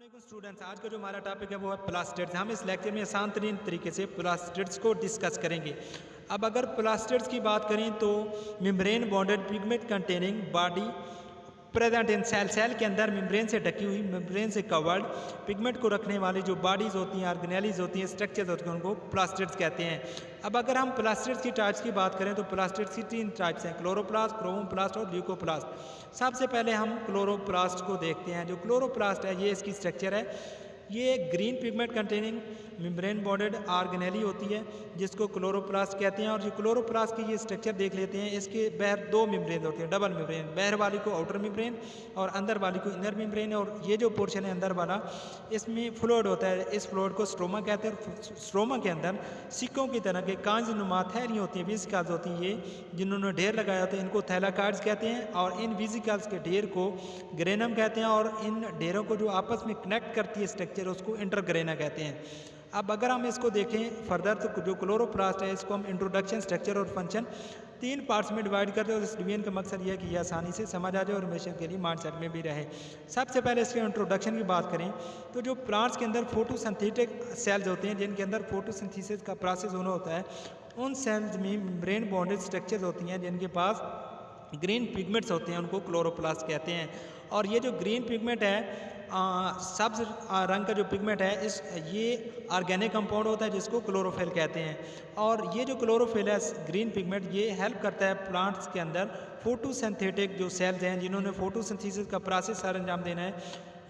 वालेकुम स्टूडेंट्स, आज का जो हमारा टॉपिक है वो है प्लास्टिड्स। हम इस लेक्चर में आसान तरीन तरीके से प्लास्टिड्स को डिस्कस करेंगे। अब अगर प्लास्टिड्स की बात करें तो membrane bonded pigment containing body present in cell, cell के अंदर मेम्ब्रेन से ढकी हुई, मेम्ब्रेन से कवर्ड पिगमेंट को रखने वाली जो बॉडीज़ होती हैं, ऑर्गेनेलीज होती हैं, स्ट्रक्चर्स होते हैं, उनको प्लास्टिड्स कहते हैं। अब अगर हम प्लास्टिड्स की टाइप्स की बात करें तो प्लास्टिड्स की 3 टाइप्स हैं, क्लोरोप्लास्ट, क्रोमोप्लास्ट और ल्यूकोप्लास्ट। सबसे पहले हम क्लोरोप्लास्ट को देखते हैं। जो क्लोरोप्लास्ट है ये इसकी स्ट्रक्चर है, ये green pigment containing membrane bonded organelle होती है जिसको क्लोरोप्लास्ट कहते हैं। और जो क्लोरोप्लास्ट की ये स्ट्रक्चर देख लेते हैं, इसके बाहर 2 मेम्ब्रेन होते हैं, डबल मेम्ब्रेन, बाहर वाली को आउटर मेम्ब्रेन और अंदर वाली को इनर मेम्ब्रेन। और ये जो पोर्शन है अंदर वाला, इसमें फ्लूइड होता है, इस फ्लूइड को स्ट्रोमा कहते हैं। स्ट्रोमा के अंदर सिक्कों की तरह के कांच नुमा थैलियाँ होती हैं, वेसिकल्स होती हैं, ये जिन्होंने ढेर लगाया होता है इनको थैलाकार्ड्स कहते हैं। और इन वेसिकल्स के ढेर को ग्रेनम कहते हैं और इन ढेरों को जो आपस में कनेक्ट करती है स्ट्रक्चर, उसको इंटरग्रेना कहते हैं। अब अगर हम इसको देखें फर्दर तो जो क्लोरोप्लास्ट है इसको हम इंट्रोडक्शन, स्ट्रक्चर और फंक्शन 3 पार्ट्स में डिवाइड करते हैं। और इस डिवीजन का मकसद यह है कि यह आसानी से समझ आ जाए और हमेशा के लिए माइंड सेट में भी रहे। सबसे पहले इसके इंट्रोडक्शन की बात करें तो जो प्लांट्स के अंदर फोटोसिंथेटिक सेल्स होते हैं, जिनके अंदर फोटोसिंथेसिस का प्रोसेस होना होता है, उन सेल्स में मेम्ब्रेन बॉन्डेड स्ट्रक्चर्स होती हैं जिनके पास ग्रीन पिगमेंट्स होते हैं, उनको क्लोरोप्लास्ट कहते हैं। और ये जो ग्रीन पिगमेंट है, सब्ज रंग का जो पिगमेंट है, ये ऑर्गेनिक कंपाउंड होता है जिसको क्लोरोफिल कहते हैं। और ये जो क्लोरोफिल है, ग्रीन पिगमेंट, ये हेल्प करता है प्लांट्स के अंदर फोटोसिंथेटिक जो सेल्स हैं जिन्होंने फोटोसिंथेसिस का प्रोसेस सर अंजाम देना है,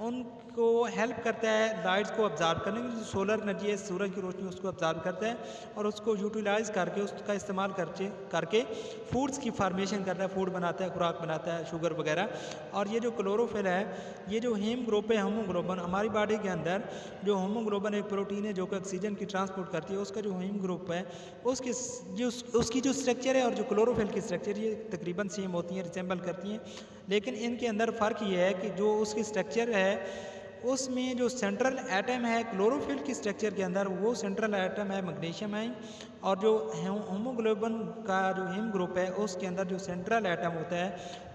उनको हेल्प करता है लाइट्स को ऑब्जर्व करने की। जो सोलर एनर्जी है, सूरज की रोशनी, उसको ऑब्जर्व करता है और उसको यूटिलाइज करके, उसका इस्तेमाल करके फूड्स की फार्मेशन करता है, फूड बनाता है, खुराक बनाता है, शुगर वगैरह। और ये जो क्लोरोफिल है, ये जो हीम ग्रुप है, हीमोग्लोबिन, हमारी बॉडी के अंदर जो हीमोग्लोबिन एक प्रोटीन है जो कि ऑक्सीजन की ट्रांसपोर्ट करती है, उसका जो हीम ग्रुप है उसकी जो स्ट्रक्चर है और जो क्लोरोफिल की स्ट्रक्चर, ये तकरीबन सेम होती हैं, रिसेंबल करती हैं। लेकिन इनके अंदर फ़र्क ये है कि जो उसकी स्ट्रक्चर है उसमें जो सेंट्रल एटम है क्लोरोफिल की स्ट्रक्चर के अंदर, वो सेंट्रल एटम है मैग्नीशियम है। और जो हीमोग्लोबिन का जो हीम ग्रुप है उसके अंदर जो सेंट्रल एटम होता है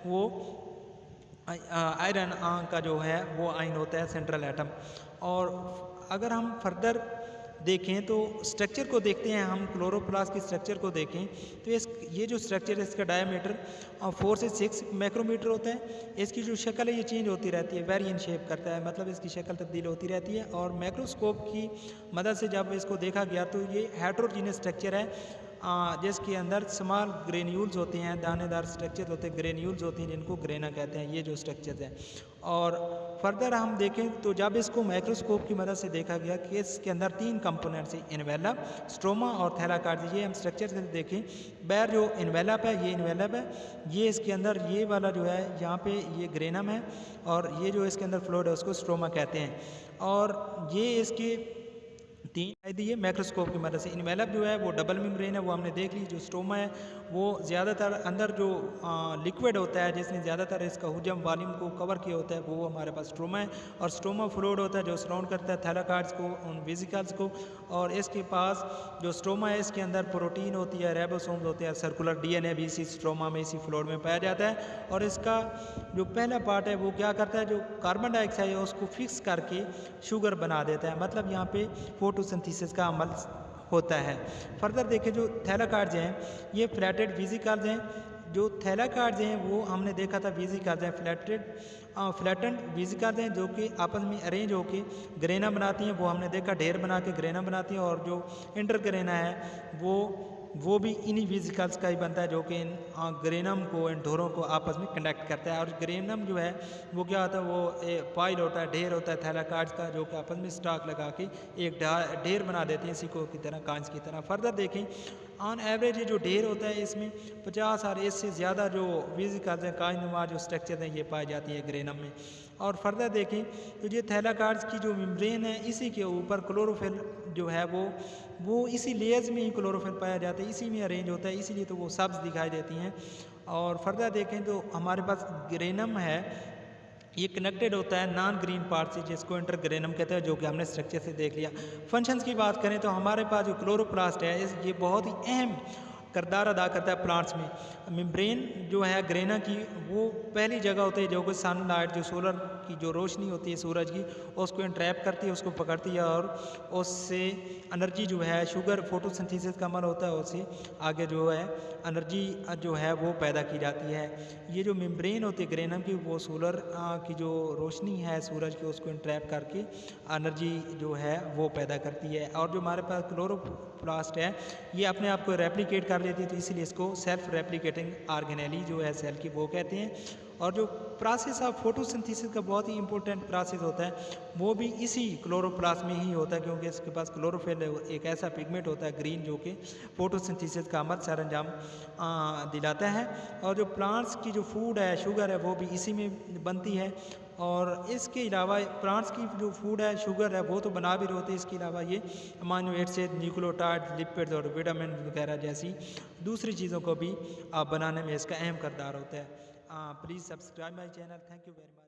वो आयरन का जो है वो आयन होता है, सेंट्रल एटम। और अगर हम फर्दर देखें तो स्ट्रक्चर को देखते हैं, हम क्लोरोप्लास्ट की स्ट्रक्चर को देखें तो ये जो स्ट्रक्चर है इसका डायमीटर 4 से 6 माइक्रोमीटर होता है। इसकी जो शक्ल है ये चेंज होती रहती है, वेरिएंट शेप करता है, मतलब इसकी शक्ल तब्दील होती रहती है। और माइक्रोस्कोप की मदद से जब इसको देखा गया तो ये हेट्रोजीनियस स्ट्रक्चर है जिसके अंदर स्मॉल ग्रेन्यूल्स होते हैं, दानेदार स्ट्रक्चर होते हैं, ग्रेन्यूल्स होती हैं जिनको ग्रेना कहते हैं, ये जो स्ट्रक्चर हैं। और फर्दर हम देखें तो जब इसको माइक्रोस्कोप की मदद से देखा गया कि इसके अंदर 3 कंपोनेंट्स हैं, इन्वेलप, स्ट्रोमा और थैलाकार्ड। ये हम स्ट्रक्चर से देखें, बाहर जो इन्वेलप है, ये इन्वेलप है, ये इसके अंदर ये वाला जो है यहाँ पे ये ग्रेनम है, और ये जो इसके अंदर फ्लूइड है उसको स्ट्रोमा कहते हैं। और ये इसके 3 दिए माइक्रोस्कोप की मदद से। इन्वेलप जो है वो डबल मेम्ब्रेन है, वो हमने देख ली। जो स्ट्रोमा है वो ज़्यादातर अंदर जो लिक्विड होता है जिसने ज़्यादातर इसका हुजम वॉल्यूम को कवर किया होता है, वो हमारे पास स्ट्रोमा है। और स्ट्रोमा फ्लूइड होता है जो सराउंड करता है थैलाकार्ड्स को, उन वेसिकल्स को। और इसके पास जो स्ट्रोमा है इसके अंदर प्रोटीन होती है, राइबोसोम्स होते हैं, सर्कुलर DNA भी इसी स्ट्रोमा में, इसी फ्लूइड में पाया जाता है। और इसका जो पहला पार्ट है वो क्या करता है, जो कार्बन डाइऑक्साइड है उसको फिक्स करके शुगर बना देता है, मतलब यहाँ पे फोटोसिंथेसिस का अमल होता है। फर्दर देखें जो थैलाकार्ड्स हैं ये फ्लैटेड वेसिकल्स हैं। जो थैलाकार्ड्स हैं वो हमने देखा था वेसिकल्स हैं, फ्लैटेंड वेसिकल्स हैं जो कि आपस में अरेंज होकर ग्रेना बनाती हैं, वो हमने देखा ढेर बना के ग्रेना बनाती हैं। और जो इंटरग्रेना है वो भी इन्हीं वेसिकल्स का ही बनता है जो कि इन ग्रेनम को, इन ढोरों को आपस में कनेक्ट करता है। और ग्रेनम जो है वो क्या होता है, वो पाइल होता है, ढेर होता है थैलाकार्ड्स का, जो कि आपस में स्टॉक लगा के एक ढेर बना देते हैं सिक्कों की तरह, कांच की तरह। फर्दर देखें ऑन एवरेज ये जो ढेर होता है इसमें 50 और इससे ज़्यादा जो वेसिकल्स हैं, कांचनुमा जो स्ट्रक्चर हैं, ये पाई जाती है ग्रेनम में। और फर्दर देखें तो ये थैलाकार्ड्स की जो मेम्ब्रेन है, इसी के ऊपर क्लोरोफिल जो है वो इसी लेयर्स में ही क्लोरोफिल पाया जाता है, इसी में अरेंज होता है, इसीलिए तो वो सब्ज दिखाई देती हैं। और फर्दर देखें तो हमारे पास ग्रेनम है, ये कनेक्टेड होता है नॉन ग्रीन पार्ट से, जिसको इंटरग्रेनम कहते हैं, जो कि हमने स्ट्रक्चर से देख लिया। फंक्शंस की बात करें तो हमारे पास जो क्लोरोप्लास्ट है ये बहुत ही अहम किरदार अदा करता है प्लांट्स में। मेम्ब्रेन जो है ग्रेना की वो पहली जगह होती है जो कि सनलाइट जो सोलर की जो रोशनी होती है सूरज की उसको इंट्रैप करती है, उसको पकड़ती है और उससे एनर्जी जो है शुगर फोटोसिंथेसिस का अमल होता है, उससे आगे जो है एनर्जी जो है वो पैदा की जाती है। ये जो मेम्ब्रेन होती है ग्रेनम की वो सोलर की जो रोशनी है सूरज की उसको इंट्रैप करके एनर्जी जो है वो पैदा करती है। और जो हमारे पास क्लोरोप्लास्ट है ये अपने आप को रेप्लिकेट कर लेती है, तो इसलिए इसको सेल्फ रेप्लिकेटिंग ऑर्गेनेली जो है सेल की वो कहते हैं। और जो प्रोसेस ऑफ फोटोसिंथेसिस का बहुत ही इंपॉर्टेंट प्रोसेस होता है वो भी इसी क्लोरोप्लास्ट में ही होता है, क्योंकि इसके पास क्लोरोफिल एक ऐसा पिगमेंट होता है ग्रीन जो कि फोटोसिंथेसिस का अमल सरंजाम दिलाता है। और जो प्लांट्स की जो फूड है शुगर है वो भी इसी में बनती है। और इसके अलावा प्लांट्स की जो फूड है शुगर है वो तो बना भी रहे होते हैं, इसके अलावा ये अमाइनो एसिड, न्यूक्लियोटाइड, लिपिड्स और विटामिन वगैरह जैसी दूसरी चीज़ों को भी बनाने में इसका अहम किरदार होता है। Please subscribe my channel. Thank you very much.